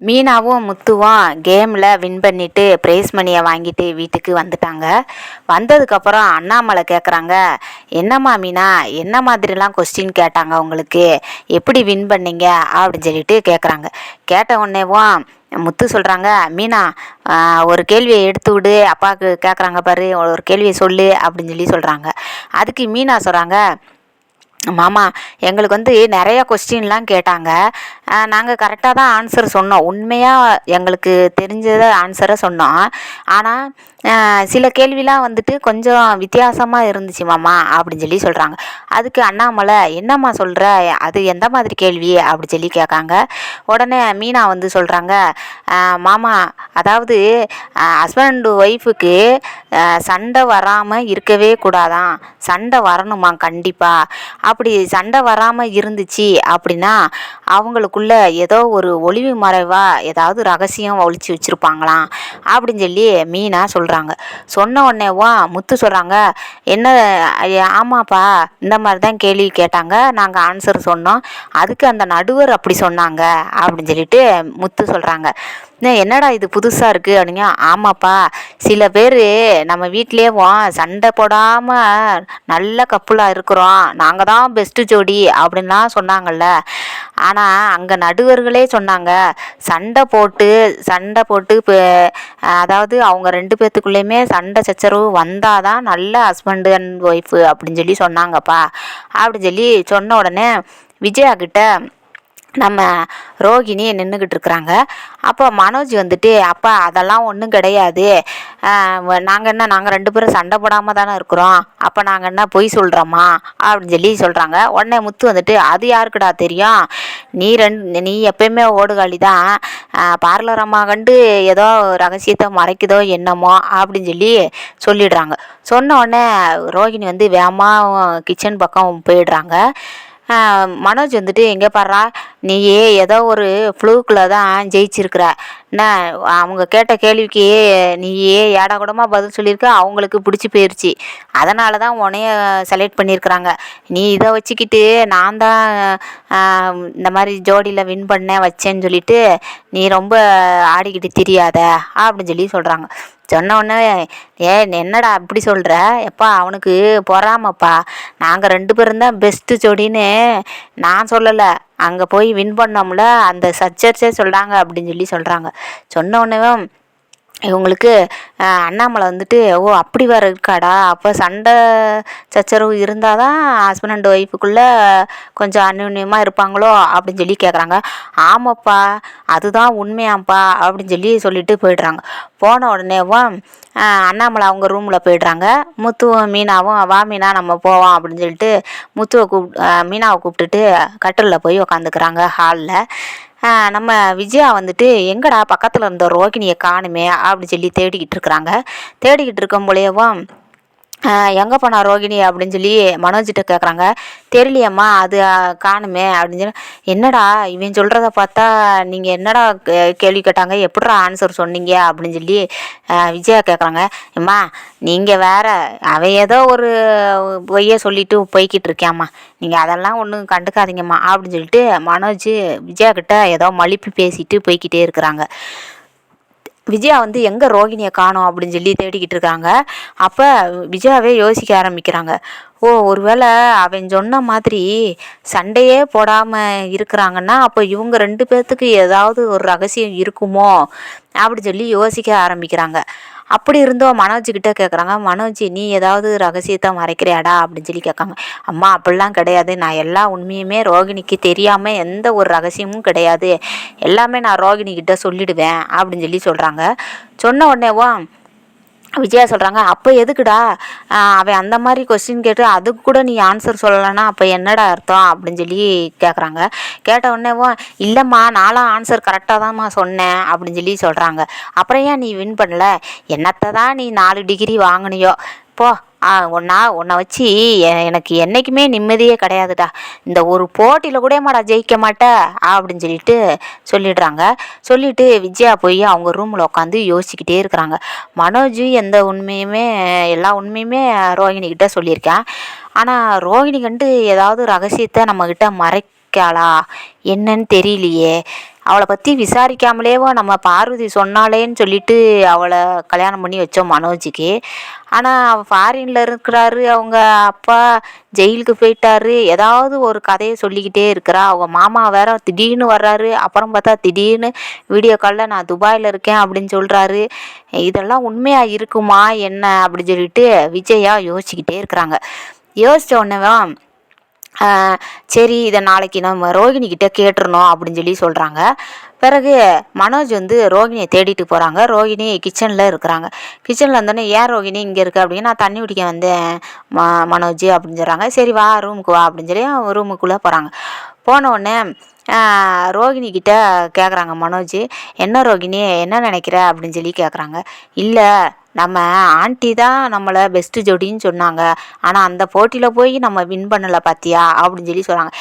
மீனாவும் முத்துவும் கேமில் வின் பண்ணிவிட்டு ப்ரைஸ் மணியை வாங்கிட்டு வீட்டுக்கு வந்துட்டாங்க. வந்ததுக்கப்புறம் அண்ணாமலை கேட்குறாங்க, என்னம்மா மீனா, என்ன மாதிரிலாம் கொஸ்டின் கேட்டாங்க உங்களுக்கு, எப்படி வின் பண்ணீங்க அப்படின்னு சொல்லிட்டு கேட்குறாங்க. கேட்ட உடனேவும் முத்து சொல்கிறாங்க, மீனா ஒரு கேள்வியை எடுத்து விடு, அப்பாவுக்கு கேட்குறாங்க பாரு, ஒரு கேள்வியை சொல்லு அப்படின்னு சொல்கிறாங்க. அதுக்கு மீனா சொல்கிறாங்க, மாமா எங்களுக்கு நிறைய கொஸ்டின்லாம் கேட்டாங்க. நாங்கள் கரெக்டாக தான் ஆன்சர் சொன்னோம், உண்மையாக எங்களுக்கு தெரிஞ்சதை ஆன்சரை சொன்னோம். ஆனால் சில கேள்விலாம் கொஞ்சம் வித்தியாசமாக இருந்துச்சு மாமா அப்படின்னு சொல்கிறாங்க. அதுக்கு அண்ணாமலை, என்னம்மா சொல்கிற, அது எந்த மாதிரி கேள்வி அப்படி கேட்காங்க. உடனே மீனா சொல்கிறாங்க, மாமா அதாவது ஹஸ்பண்ட் ஒய்ஃபுக்கு சண்டை வராமல் இருக்கவே கூடாதான், சண்டை வரணுமா கண்டிப்பாக. அப்படி சண்டை வராமல் இருந்துச்சு அப்படின்னா அவங்களுக்குள்ள ஏதோ ஒரு ஒளிவு மறைவாக ஏதாவது ரகசியம் ஒழிச்சு வச்சுருப்பாங்களாம் அப்படின்னு மீனா சொல்கிறாங்க. சொன்ன உடனேவா முத்து சொல்கிறாங்க, என்ன, ஆமாப்பா இந்த மாதிரி தான் கேள்வி கேட்டாங்க, நாங்கள் ஆன்சர் சொன்னோம், அதுக்கு அந்த நடுவர் அப்படி சொன்னாங்க அப்படின்னு முத்து சொல்கிறாங்க. என்னடா இது புதுசாக இருக்குது அப்படிங்க. ஆமாப்பா, சில பேர் நம்ம வீட்லேயும் சண்டை போடாமல் நல்ல கப்புலாக இருக்கிறோம், நாங்கள் தான் பெஸ்ட்டு ஜோடி அப்படின்லாம் சொன்னாங்கல்ல. ஆனால் அங்கே நடுவர்களே சொன்னாங்க, சண்டை போட்டு இப்போ அதாவது அவங்க ரெண்டு பேர்த்துக்குள்ளேயுமே சண்டை சச்சரவு வந்தால் தான் நல்ல ஹஸ்பண்டு அண்ட் ஒய்ஃபு அப்படின்னு சொன்னாங்கப்பா அப்படின்னு சொன்ன உடனே விஜயா கிட்ட நம்ம ரோகிணி நின்றுக்கிட்டு இருக்கிறாங்க. அப்போ மனோஜ் அப்பா அதெல்லாம் ஒன்றும் கிடையாது, நாங்கள் ரெண்டு பேரும் சண்டை போடாமல் தானே இருக்கிறோம், அப்போ நாங்கள் என்ன பொய் சொல்கிறோமா அப்படின்னு சொல்கிறாங்க. உடனே முத்து அது யாருக்குடா தெரியும், நீ எப்பயுமே ஓடுகாலி தான், பார்லர் அம்மா கண்டு ஏதோ ரகசியத்தை மறைக்குதோ என்னமோ அப்படின்னு சொல்லிடுறாங்க. சொன்ன உடனே ரோகிணி வேகமாக கிச்சன் பக்கம் போயிடுறாங்க. மனோஜ் எங்கே பாடுறா, நீயே ஏதோ ஒரு ஃப்ளூக்கில் தான் ஜெயிச்சிருக்கிற, என்ன அவங்க கேட்ட கேள்விக்கு நீயே ஏடா கூடமாக பதில் சொல்லியிருக்க, அவங்களுக்கு பிடிச்சி போயிடுச்சு, அதனால தான் உன்னைய செலக்ட் பண்ணியிருக்கிறாங்க. நீ இதை வச்சுக்கிட்டு நான் தான் இந்த மாதிரி ஜோடியில் வின் பண்ணேன் வச்சேன்னு சொல்லிட்டு நீ ரொம்ப ஆடிக்கிட்டு தெரியாத அப்படின்னு சொல்கிறாங்க. சொன்ன உடனே, என்னடா அப்படி சொல்கிற, எப்பா அவனுக்கு பொறாமப்பா, நாங்கள் ரெண்டு பேரும் தான் பெஸ்ட்டு ஜோடின்னு நான் சொல்லலை, அங்கே போய் வின் பண்ணோம்ல அந்த சச்சர்ஸே சொல்கிறாங்க அப்படின்னு சொல்கிறாங்க. சொன்ன உடனே இவங்களுக்கு அண்ணாமலை ஓ அப்படி வேறு இருக்காடா, அப்போ சண்டை சச்சரவு இருந்தால் தான் ஹஸ்பண்ட் அண்ட் ஒய்ஃபுக்குள்ளே கொஞ்சம் அந்யுன்யமாக இருப்பாங்களோ அப்படின்னு கேட்குறாங்க. ஆமாப்பா அதுதான் உண்மையாப்பா அப்படின்னு சொல்லிட்டு போயிடுறாங்க. போன உடனேவும் அண்ணாமலை அவங்க ரூமில் போயிடுறாங்க. முத்துவும் மீனாவும், வா மீனா நம்ம போவோம் அப்படின்னு முத்துவை மீனாவை கூப்பிட்டுட்டு கட்டிலில் போய் உக்காந்துக்கிறாங்க ஹாலில். நம்ம விஜயா எங்கடா பக்கத்தில் இருந்த ரோகிணியை காணுமே அப்படின்னு தேடிக்கிட்டு இருக்கிறாங்க. தேடிக்கிட்டு இருக்கும் போலேயவும் எங்கே போனா ரோகிணி அப்படின்னு மனோஜிட்ட கேட்குறாங்க. தெரியலையம்மா, அது காணுமே அப்படின்னு என்னடா இவன் சொல்கிறத பார்த்தா நீங்கள் என்னடா கேள்வி கேட்டாங்க, எப்படிடா ஆன்சர் சொன்னீங்க அப்படின்னு விஜயா கேட்குறாங்க. அம்மா நீங்கள் வேற, அவன் ஏதோ ஒரு பொய்யை சொல்லிட்டு போய்கிட்டு இருக்கியாம்மா, நீங்கள் அதெல்லாம் ஒன்றும் கண்டுக்காதீங்கம்மா அப்படின்னு மனோஜ் விஜயா கிட்ட ஏதோ மலிப்பு பேசிட்டு போய்கிட்டே இருக்கிறாங்க. விஜயா எங்கே ரோகிணியை காணோம் அப்படின்னு தேடிக்கிட்டு இருக்காங்க. அப்போ விஜயாவே யோசிக்க ஆரம்பிக்கிறாங்க. ஓ ஒருவேளை அவன் சொன்ன மாதிரி சண்டையே போடாமல் இருக்கிறாங்கன்னா அப்போ இவங்க ரெண்டு பேர்த்துக்கு ஏதாவது ஒரு ரகசியம் இருக்குமோ அப்படி யோசிக்க ஆரம்பிக்கிறாங்க. அப்படி இருந்தோம் மனோஜ்கிட்ட கேட்குறாங்க. மனோஜ் நீ ஏதாவது ரகசியத்தை மறைக்கிறியாடா அப்படின்னு கேட்காங்க. அம்மா அப்படிலாம் கிடையாது, நான் எல்லா உண்மையுமே ரோகிணிக்கு தெரியாமல் எந்த ஒரு ரகசியமும் கிடையாது, எல்லாமே நான் ரோகிணிக்கிட்ட சொல்லிடுவேன் அப்படின்னு சொல்கிறாங்க. சொன்ன உடனேவா விஜயா சொல்கிறாங்க, அப்போ எதுக்குடா அவன் அந்த மாதிரி கொஸ்டின் கேட்டு அதுக்கு கூட நீ ஆன்சர் சொல்லலைன்னா அப்போ என்னடா அர்த்தம் அப்படின்னு கேட்குறாங்க. கேட்ட உடனேவோ, இல்லைம்மா நான்லாம் ஆன்சர் கரெக்டாக தான்மா சொன்னேன் அப்படின்னு சொல்கிறாங்க. அப்புறம் ஏன் நீ வின் பண்ணல, என்னத்தை தான் நீ 4 டிகிரி வாங்கினியோ போ, உன்னை வச்சு எனக்கு என்றைக்குமே நிம்மதியே கிடையாதுடா, இந்த ஒரு போட்டியில் கூட மாடா ஜெயிக்க மாட்டேன் அப்படின்னு சொல்லிடுறாங்க. சொல்லிவிட்டு விஜயா போய் அவங்க ரூமில் உட்காந்து யோசிச்சுக்கிட்டே இருக்கிறாங்க. மனோஜ் எந்த உண்மையுமே எல்லா உண்மையுமே ரோஹிணிக்கிட்ட சொல்லியிருக்கேன், ஆனால் ரோஹிணி கண்டு ஏதாவது ரகசியத்தை நம்மக்கிட்ட மறைக்காளா என்னன்னு தெரியலையே அவளை பற்றி விசாரிக்காமலேவோ நம்ம பார்வதி சொன்னாலேன்னு சொல்லிட்டு அவளை கல்யாணம் பண்ணி வச்சோம் மனோஜுக்கு. ஆனால் அவள் ஃபாரினில் இருக்கிறாரு, அவங்க அப்பா ஜெயிலுக்கு போயிட்டாரு, ஏதாவது ஒரு கதையை சொல்லிக்கிட்டே இருக்கிறா. அவங்க மாமா வேற திடீர்னு வர்றாரு, அப்புறம் பார்த்தா திடீர்னு வீடியோ காலில் நான் துபாயில் இருக்கேன் அப்படின்னு சொல்கிறாரு. இதெல்லாம் உண்மையாக இருக்குமா என்ன அப்படின்னு சொல்லிட்டு விஜயா யோசிச்சுக்கிட்டே இருக்கிறாங்க. யோசித்த உடனேவா சரி இதை நாளைக்கு நம்ம ரோகிணிக்கிட்ட கேட்டுருணும் அப்படின்னு சொல்லி சொல்கிறாங்க. பிறகு மனோஜ் வந்து ரோகிணியை தேடிட்டு போகிறாங்க. ரோகிணி கிச்சனில் இருக்கிறாங்க. கிச்சனில் வந்தோடனே ஏன் ரோகிணி இங்கே இருக்குது அப்படின்னு, நான் தண்ணி குடிக்க வந்தேன் மனோஜ் அப்படின்னு சொல்கிறாங்க. சரி வா ரூமுக்கு வா அப்படின்னு சொல்லி ரூமுக்குள்ளே போகிறாங்க. போன உடனே ரோகிணிக்கிட்ட கேட்குறாங்க மனோஜ், என்ன ரோகிணி என்ன நினைக்கிற அப்படின்னு சொல்லி கேட்குறாங்க. இல்லை நம்ம ஆண்டி தான் நம்மளை பெஸ்ட்டு ஜோடின்னு சொன்னாங்க, ஆனால் அந்த போட்டியில் போய் நம்ம வின் பண்ணலை பார்த்தியா அப்படின்னு சொல்லி சொல்கிறாங்க.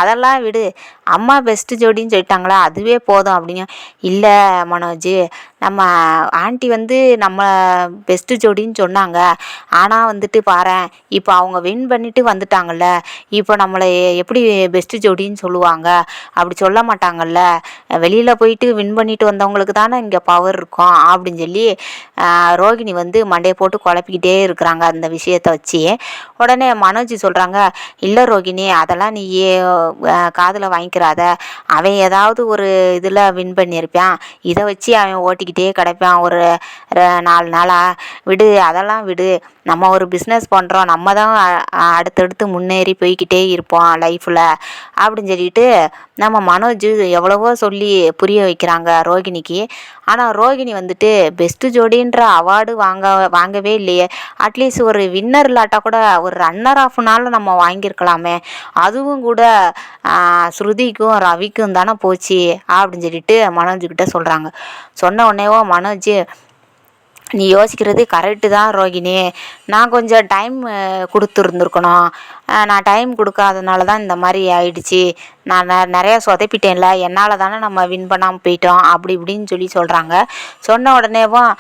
அதெல்லாம் விடு, அம்மா பெஸ்ட்டு ஜோடின்னு சொல்லிட்டாங்களா அதுவே போதும் அப்படிங்க. இல்லை மனோஜ், நம்ம ஆண்டி வந்து நம்ம பெஸ்ட்டு ஜோடின்னு சொன்னாங்க, ஆனால் வந்துட்டு பாரேன் இப்போ அவங்க வின் பண்ணிட்டு வந்துட்டாங்கல்ல, இப்போ நம்மளை எப்படி பெஸ்ட்டு ஜோடின்னு சொல்லுவாங்க, அப்படி சொல்ல மாட்டாங்கல்ல, வெளியில் போயிட்டு வின் பண்ணிட்டு வந்தவங்களுக்கு தானே இங்கே பவர் இருக்கும் அப்படின்னு சொல்லி ரோகிணி வந்து மண்டையை போட்டு குழப்பிக்கிட்டே இருக்கிறாங்க அந்த விஷயத்தை வச்சு. உடனே மனோஜ் சொல்கிறாங்க, இல்லை ரோகிணி அதெல்லாம் நீ காதில் வாங்கிக்கிறாத, அவன் ஏதாவது ஒரு இதில் வின் பண்ணியிருப்பான், இதை வச்சு அவன் ஓட்டிக்கிட்டே கிடப்பான் ஒரு 4 நாளாக, விடு அதெல்லாம் விடு, நம்ம ஒரு பிஸ்னஸ் பண்ணுறோம், நம்ம தான் அடுத்தடுத்து முன்னேறி போய்கிட்டே இருப்போம் லைஃப்பில் அப்படின்னு சொல்லிட்டு நம்ம மனோஜ் எவ்வளவோ சொல்லி புரிய வைக்கிறாங்க ரோகிணிக்கு. ஆனால் ரோகிணி வந்துட்டு பெஸ்ட்டு ஜோடின்ற அவார்டு வாங்கவே இல்லையே, அட்லீஸ்ட் ஒரு வின்னர் இல்லாட்டா கூட ஒரு ரன்னர் ஆஃப்னாலும் நம்ம வாங்கியிருக்கலாமே, அதுவும் கூட ஸ்ருதிக்கும் ரவிக்கும் தானே போச்சு அப்படின்னு சொல்லிட்டு மனோஜ்கிட்ட சொல்கிறாங்க. சொன்ன உடனேவோ மனோஜ், நீ யோசிக்கிறது கரெக்டு தான் ரோகிணி, நான் கொஞ்சம் டைம் கொடுத்துருந்துருக்கணும், நான் டைம் கொடுக்காதனால தான் இந்த மாதிரி ஆயிடுச்சு, நான் நிறையா சொதப்பிட்டேன்ல, என்னால் தானே நம்ம வின் பண்ணாமல் போயிட்டோம் அப்படி இப்படின்னு சொல்லி சொல்கிறாங்க. சொன்ன உடனேவும்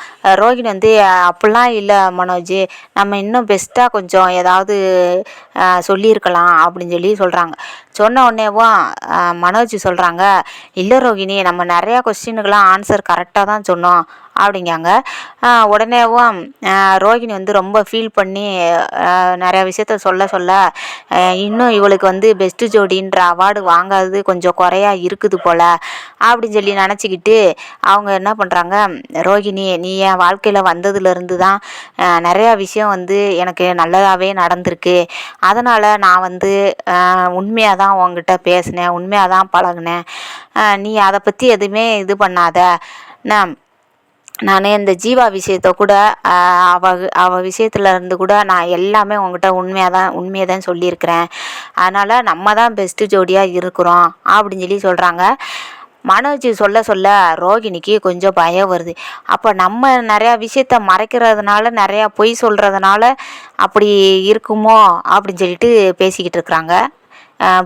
ரோகிணி வந்து அப்படிலாம் இல்லை மனோஜ், நம்ம இன்னும் பெஸ்ட்டாக கொஞ்சம் ஏதாவது சொல்லியிருக்கலாம் அப்படின்னு சொல்லி சொல்கிறாங்க. சொன்ன உடனேவும் மனோஜ் சொல்கிறாங்க, இல்லை ரோகிணி நம்ம நிறையா கொஸ்டினுக்கெல்லாம் ஆன்சர் கரெக்டாக தான் சொன்னோம் அப்படிங்காங்க. உடனேவும் ரோகிணி வந்து ரொம்ப ஃபீல் பண்ணி நிறையா விஷயத்த சொல்ல இன்னும் இவளுக்கு வந்து பெஸ்ட்டு ஜோடின்ற அவார்டு வாங்காதது கொஞ்சம் குறையா இருக்குது போல் அப்படின்னு சொல்லி நினச்சிக்கிட்டு அவங்க என்ன பண்ணுறாங்க, ரோகிணி நீ என் வாழ்க்கையில் வந்ததுலேருந்து தான் நிறையா விஷயம் வந்து எனக்கு நல்லதாகவே நடந்திருக்கு, அதனால் நான் வந்து உண்மையாக தான் உங்ககிட்ட பேசினேன், உண்மையாக தான் பழகினேன், நீ அதை பற்றி எதுவுமே இது பண்ணாத, நான் இந்த ஜீவா விஷயத்த கூட அவ விஷயத்துல இருந்து கூட நான் எல்லாமே உங்ககிட்ட உண்மையை தான் சொல்லியிருக்கிறேன், அதனால் நம்ம தான் பெஸ்ட்டு ஜோடியாக இருக்கிறோம் அப்படின்னு சொல்லி சொல்கிறாங்க. மனோஜ் சொல்ல ரோகிணிக்கு கொஞ்சம் பயம் வருது. அப்போ நம்ம நிறையா விஷயத்த மறைக்கிறதுனால, நிறையா பொய் சொல்கிறதுனால அப்படி இருக்குமோ அப்படின்னு சொல்லிட்டு பேசிக்கிட்டு இருக்கிறாங்க.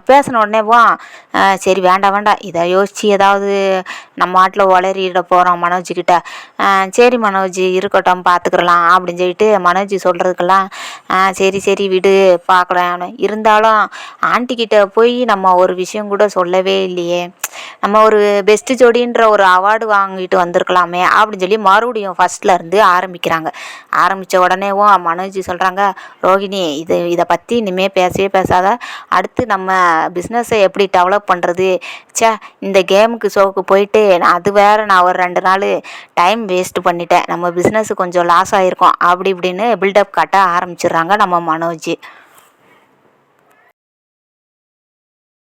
பேசின உடனேவும் சரி வேண்டாம் இதை யோசித்து ஏதாவது நம்ம நாட்டில் உளறிட போகிறோம் மனோஜ்கிட்ட, சரி மனோஜ் இருக்கட்டும் பார்த்துக்கலாம் அப்படின்னு சொல்லிட்டு மனோஜ் சொல்கிறதுக்கெல்லாம் சரி விடு பார்க்கலாம், இருந்தாலும் ஆண்டிக்கிட்ட போய் நம்ம ஒரு விஷயம் கூட சொல்லவே இல்லையே, நம்ம ஒரு பெஸ்ட்டு ஜோடின்ற ஒரு அவார்டு வாங்கிட்டு வந்திருக்கலாமே அப்படின்னு சொல்லி மறுபடியும் ஃபஸ்ட்லேருந்து ஆரம்பித்த உடனேவும் மனோஜ் சொல்கிறாங்க, ரோகிணி இதை பற்றி இனிமேல் பேசவே பேசாத, அடுத்து நம்ம பிஸ்னஸை எப்படி டெவலப் பண்ணுறது, இந்த கேமுக்கு ஷோவுக்கு போயிட்டு அது வேறு நான் ஒரு 2 நாள் டைம் வேஸ்ட்டு பண்ணிட்டேன், நம்ம பிஸ்னஸ் கொஞ்சம் லாஸ் ஆகிருக்கோம் அப்படி இப்படின்னு பில்டப் காட்ட ஆரம்பிச்சிடுறாங்க நம்ம மனோஜ்.